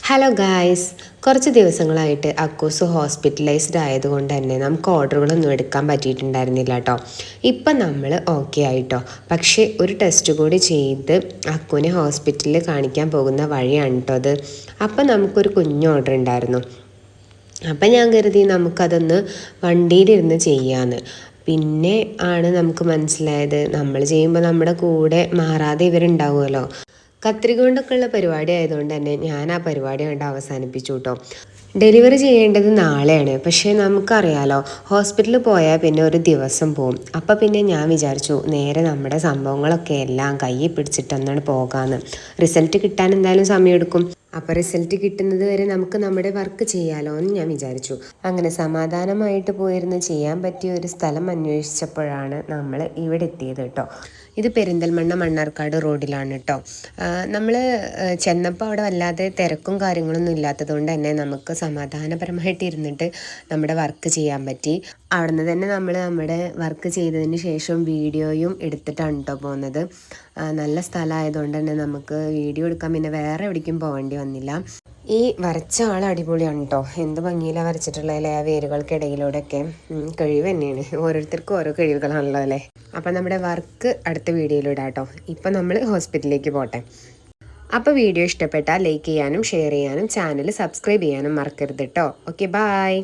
Hello guys, കുറച്ച് ദിവസങ്ങളായിട്ട് അക്കൂസ് hospitalised ആയതുകൊണ്ട് തന്നെ നമുക്ക് ഓർഡറുകളൊന്നും എടുക്കാൻ പറ്റിയിട്ടുണ്ടായിരുന്നില്ല കേട്ടോ. ഇപ്പം നമ്മൾ ഓക്കെ ആയിട്ടോ. പക്ഷേ ഒരു ടെസ്റ്റ് കൂടി ചെയ്ത് അക്കുവിനെ ഹോസ്പിറ്റലിൽ കാണിക്കാൻ പോകുന്ന വഴിയാണ് കേട്ടോ അത്. അപ്പം നമുക്കൊരു കുഞ്ഞ് ഓർഡർ ഉണ്ടായിരുന്നു. അപ്പം ഞാൻ കരുതി നമുക്കതൊന്ന് വണ്ടിയിലിരുന്ന് ചെയ്യാമെന്ന്. പിന്നെ ആണ് നമുക്ക് മനസ്സിലായത്, നമ്മൾ ചെയ്യുമ്പോൾ നമ്മുടെ കൂടെ മാറാതെ ഇവരുണ്ടാവുമല്ലോ. കത്രിക കൊണ്ടൊക്കെ ഉള്ള പരിപാടി ആയതുകൊണ്ട് തന്നെ ഞാൻ ആ പരിപാടി കണ്ട് അവസാനിപ്പിച്ചു കേട്ടോ. ഡെലിവറി ചെയ്യേണ്ടത് നാളെയാണ്. പക്ഷേ നമുക്കറിയാലോ, ഹോസ്പിറ്റലിൽ പോയാൽ പിന്നെ ഒരു ദിവസം പോവും. അപ്പം പിന്നെ ഞാൻ വിചാരിച്ചു നേരെ നമ്മുടെ സംഭവങ്ങളൊക്കെ എല്ലാം കയ്യിൽ പിടിച്ചിട്ടൊന്നാണ് പോകാമെന്ന്. റിസൾട്ട് കിട്ടാൻ എന്തായാലും സമയമെടുക്കും. അപ്പോൾ റിസൾട്ട് കിട്ടുന്നത് വരെ നമുക്ക് നമ്മുടെ വർക്ക് ചെയ്യാമല്ലോ എന്ന് ഞാൻ വിചാരിച്ചു. അങ്ങനെ സമാധാനമായിട്ട് പോയിരുന്ന് ചെയ്യാൻ പറ്റിയ ഒരു സ്ഥലം അന്വേഷിച്ചപ്പോഴാണ് നമ്മൾ ഇവിടെ എത്തിയത് കേട്ടോ. ഇത് പെരിന്തൽമണ്ണ മണ്ണാർക്കാട് റോഡിലാണ് കേട്ടോ. നമ്മൾ ചെന്നപ്പോൾ അവിടെ വല്ലാതെ തിരക്കും കാര്യങ്ങളൊന്നും ഇല്ലാത്തത് കൊണ്ട് തന്നെ നമുക്ക് സമാധാനപരമായിട്ട് ഇരുന്നിട്ട് നമ്മുടെ വർക്ക് ചെയ്യാൻ പറ്റി. അവിടെ നിന്ന് തന്നെ നമ്മൾ നമ്മുടെ വർക്ക് ചെയ്തതിന് ശേഷം വീഡിയോയും എടുത്തിട്ടാണ് കേട്ടോ പോകുന്നത്. നല്ല സ്ഥലമായതുകൊണ്ട് തന്നെ നമുക്ക് വീഡിയോ എടുക്കാൻ പിന്നെ വേറെ എവിടേക്കും പോകേണ്ടി വന്നില്ല. ഈ വരച്ച ആൾ അടിപൊളിയാണ് കേട്ടോ. എന്ത് ഭംഗിയിലാണ് വരച്ചിട്ടുള്ളതല്ലേ, ആ വേരുകൾക്കിടയിലൂടെയൊക്കെ. കഴിവ് തന്നെയാണ്, ഓരോരുത്തർക്കും ഓരോ കഴിവുകളാണല്ലോ അല്ലേ. അപ്പം നമ്മുടെ വർക്ക് അടുത്ത വീഡിയോയിലിടാം കേട്ടോ. ഇപ്പം നമ്മൾ ഹോസ്പിറ്റലിലേക്ക് പോട്ടെ. അപ്പോൾ വീഡിയോ ഇഷ്ടപ്പെട്ടാൽ ലൈക്ക് ചെയ്യാനും ഷെയർ ചെയ്യാനും ചാനൽ സബ്സ്ക്രൈബ് ചെയ്യാനും മറക്കരുത് കേട്ടോ. Okay, bye.